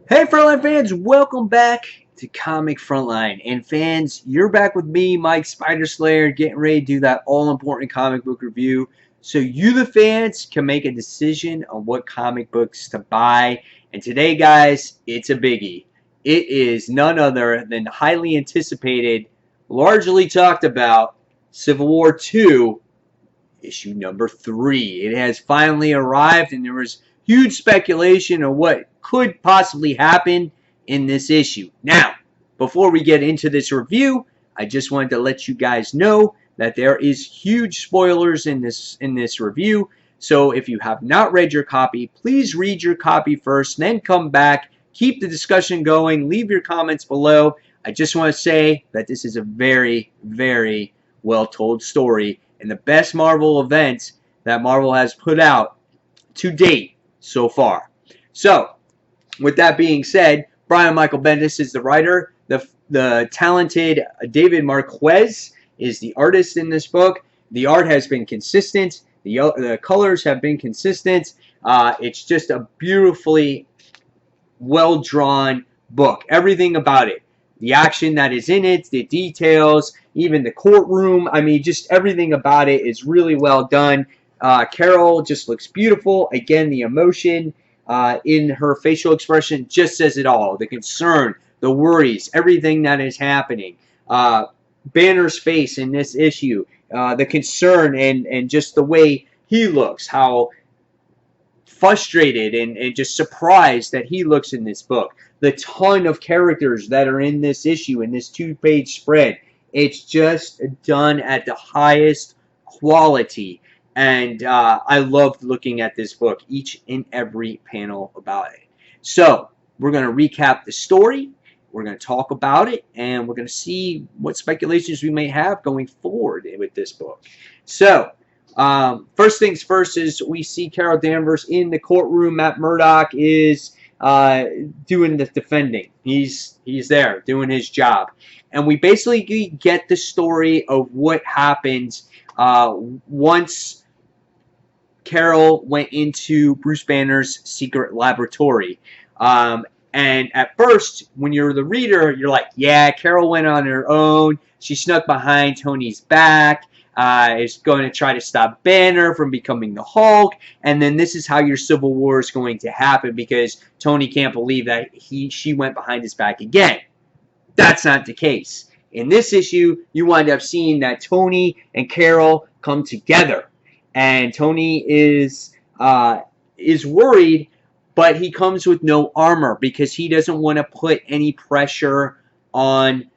Hey Frontline fans, welcome back to Comic Frontline. And fans, you're back with me, Mike Spider Slayer, getting ready to do that all-important comic book review so you the fans can make a decision on what comic books to buy. And today, guys, it's a biggie. It is none other than the highly anticipated, largely talked about Civil War II, issue number 3. It has finally arrived, and there was huge speculation of what could possibly happen in this issue. Now, before we get into this review, I just wanted to let you guys know that there is huge spoilers in this review. So if you have not read your copy, please read your copy first, then come back, keep the discussion going, leave your comments below. I just want to say that this is a very, very well told story and the best Marvel event that Marvel has put out to date so far. So, with that being said, Brian Michael Bendis is the writer. The talented David Marquez is the artist in this book. The art has been consistent. The colors have been consistent. It's just a beautifully well-drawn book. Everything about it. The action that is in it, the details, even the courtroom. I mean, just everything about it is really well done. Carol just looks beautiful. Again, the emotion in her facial expression just says it all. The concern, the worries, everything that is happening. Banner's face in this issue, the concern and just the way he looks, how frustrated and just surprised that he looks in this book. The ton of characters that are in this issue, in this 2-page spread. It's just done at the highest quality. And I loved looking at this book, each and every panel about it. So, we're going to recap the story. We're going to talk about it. And we're going to see what speculations we may have going forward with this book. So, first things first is we see Carol Danvers in the courtroom. Matt Murdock is doing the defending. He's there doing his job. And we basically get the story of what happened once Carol went into Bruce Banner's secret laboratory. And at first, when you're the reader, you're like, yeah, Carol went on her own. She snuck behind Tony's back. Is going to try to stop Banner from becoming the Hulk. And then this is how your Civil War is going to happen because Tony can't believe that she went behind his back again. That's not the case. In this issue, you wind up seeing that Tony and Carol come together. And Tony is worried, but he comes with no armor because he doesn't want to put any pressure on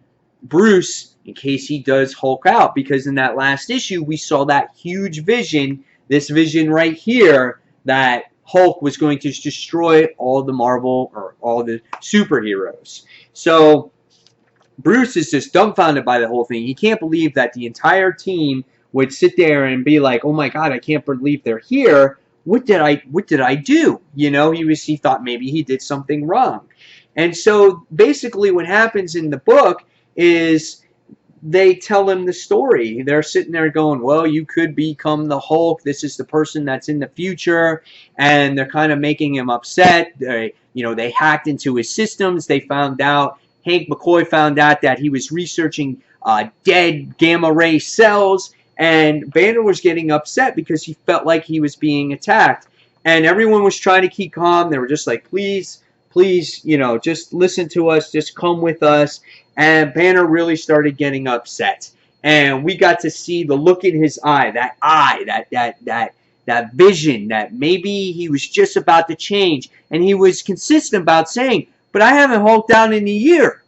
Bruce in case he does Hulk out. Because in that last issue, we saw that huge vision, this vision right here, that Hulk was going to destroy all the Marvel or all the superheroes. So Bruce is just dumbfounded by the whole thing. He can't believe that the entire team would sit there and be like, "Oh my God, I can't believe they're here. What did I do?" You know, he thought maybe he did something wrong. And so basically what happens in the book is they tell him the story. They're sitting there going, well, you could become the Hulk. This is the person that's in the future. And they're kind of making him upset. They hacked into his systems. They found out, Hank McCoy found out that he was researching dead gamma ray cells. And Banner was getting upset because he felt like he was being attacked. And everyone was trying to keep calm. They were just like, please, just listen to us. Just come with us. And Banner really started getting upset. And we got to see the look in his eye, that vision, that maybe he was just about to change. And he was consistent about saying, but I haven't hulked out in a year,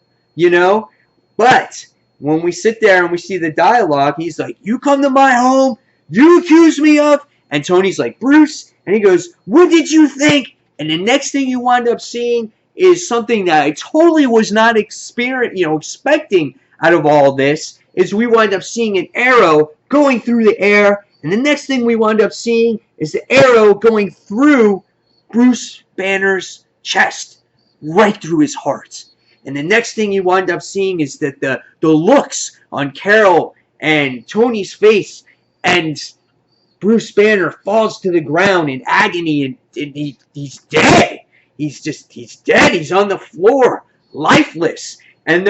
But when we sit there and we see the dialogue, he's like, you come to my home, you accuse me of, and Tony's like, Bruce, and he goes, what did you think? And the next thing you wind up seeing is something that I totally was not expecting out of all this, is we wind up seeing an arrow going through the air, and the next thing we wind up seeing is the arrow going through Bruce Banner's chest, right through his heart. And the next thing you wind up seeing is that the looks on Carol and Tony's face, and Bruce Banner falls to the ground in agony, and he's dead. he's dead. He's on the floor, lifeless. And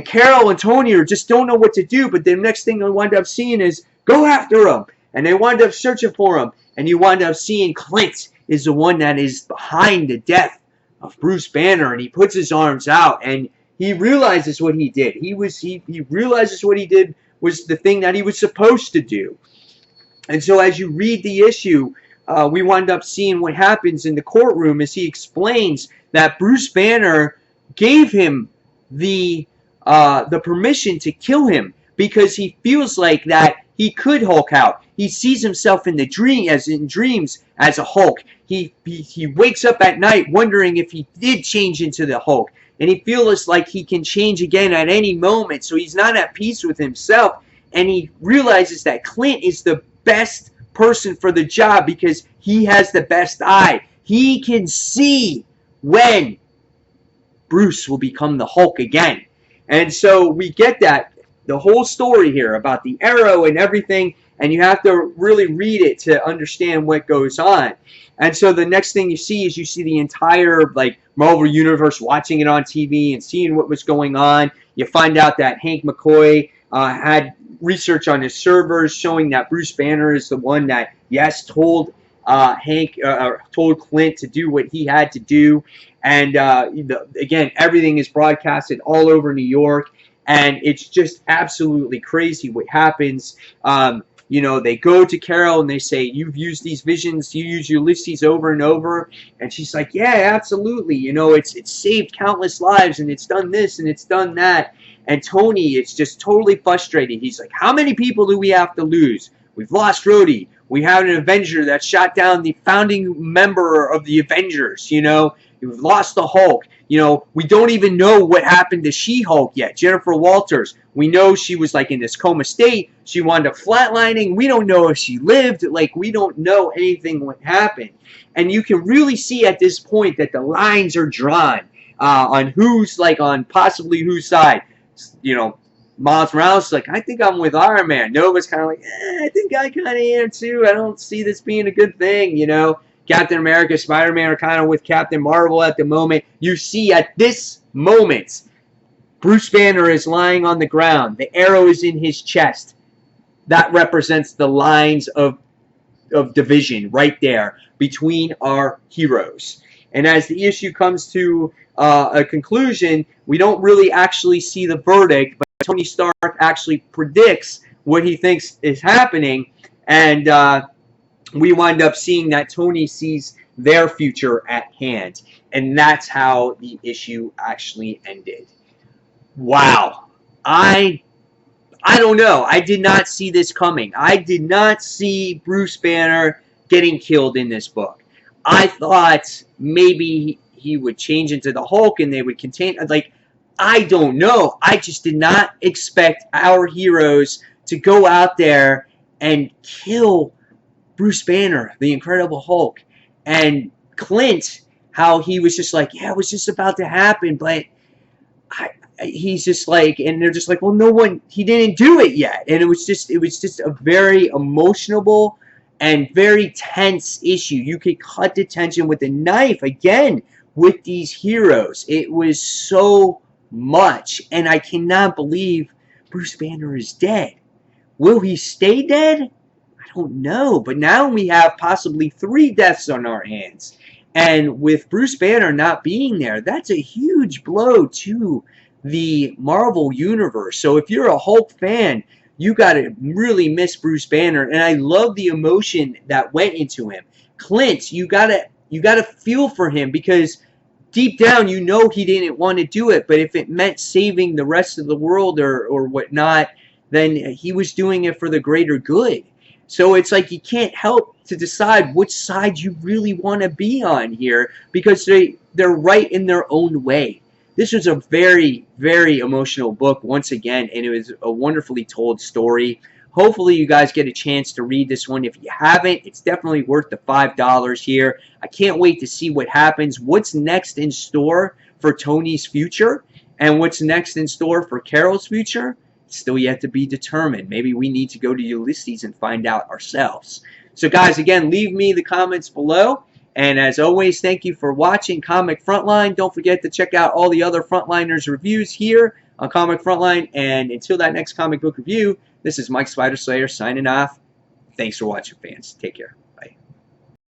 Carol and Tony just don't know what to do. But the next thing they wind up seeing is go after him, and they wind up searching for him. And you wind up seeing Clint is the one that is behind the death of Bruce Banner, and he puts his arms out, and he realizes what he did. He realizes what he did was the thing that he was supposed to do. And so as you read the issue, we wind up seeing what happens in the courtroom as he explains that Bruce Banner gave him the permission to kill him because he feels like that he could Hulk out. He sees himself in dreams as a Hulk. He wakes up at night wondering if he did change into the Hulk. And he feels like he can change again at any moment. So he's not at peace with himself. And he realizes that Clint is the best person for the job because he has the best eye. He can see when Bruce will become the Hulk again. And so we get that, the whole story here about the arrow and everything, and you have to really read it to understand what goes on. And so the next thing you see is the entire Marvel Universe, watching it on TV and seeing what was going on. You find out that Hank McCoy had research on his servers showing that Bruce Banner is the one that, yes, told told Clint to do what he had to do. And again, everything is broadcasted all over New York. And it's just absolutely crazy what happens. You know, they go to Carol and they say, you've used these visions, you use Ulysses over and over. And she's like, yeah, absolutely. You know, it's saved countless lives, and it's done this and it's done that. And Tony is just totally frustrated. He's like, how many people do we have to lose? We've lost Rhodey. We have an Avenger that shot down the founding member of the Avengers, you know. We've lost the Hulk. You know, we don't even know what happened to She-Hulk yet. Jennifer Walters. We know she was in this coma state. She wound up flatlining. We don't know if she lived. We don't know anything what happened. And you can really see at this point that the lines are drawn on who's on possibly whose side. You know, Miles Morales is like, I think I'm with Iron Man. Nova's kind of like, I think I kind of am too. I don't see this being a good thing, you know. Captain America, Spider-Man are kind of with Captain Marvel at the moment. You see at this moment, Bruce Banner is lying on the ground. The arrow is in his chest. That represents the lines of division right there between our heroes. And as the issue comes to a conclusion, we don't really actually see the verdict, but Tony Stark actually predicts what he thinks is happening, and we wind up seeing that Tony sees their future at hand. And that's how the issue actually ended. Wow. I don't know. I did not see this coming. I did not see Bruce Banner getting killed in this book. I thought maybe he would change into the Hulk and they would contain... I don't know. I just did not expect our heroes to go out there and kill Bruce Banner, the Incredible Hulk. And Clint, how he was just like, yeah, it was just about to happen, but he's just and they're just like, well, he didn't do it yet. And it was just a very emotional and very tense issue. You could cut the tension with a knife again with these heroes. It was so much, and I cannot believe Bruce Banner is dead. Will he stay dead? I don't know, but now we have possibly 3 deaths on our hands. And with Bruce Banner not being there, that's a huge blow to the Marvel Universe. So if you're a Hulk fan, you got to really miss Bruce Banner. And I love the emotion that went into him. Clint, you got to feel for him, because deep down you know he didn't want to do it. But if it meant saving the rest of the world or whatnot, then he was doing it for the greater good. So it's you can't help to decide which side you really want to be on here, because they're right in their own way. This was a very, very emotional book once again, and it was a wonderfully told story. Hopefully you guys get a chance to read this one. If you haven't, it's definitely worth the $5 here. I can't wait to see what happens. What's next in store for Tony's future, and what's next in store for Carol's future? Still yet to be determined. Maybe we need to go to Ulysses and find out ourselves. So guys, again, leave me the comments below, And as always, thank you for watching Comic Frontline. Don't forget to check out all the other Frontliners reviews here on Comic Frontline. And until that next comic book review, this is Mike Spider Slayer signing off. Thanks for watching, fans. Take care.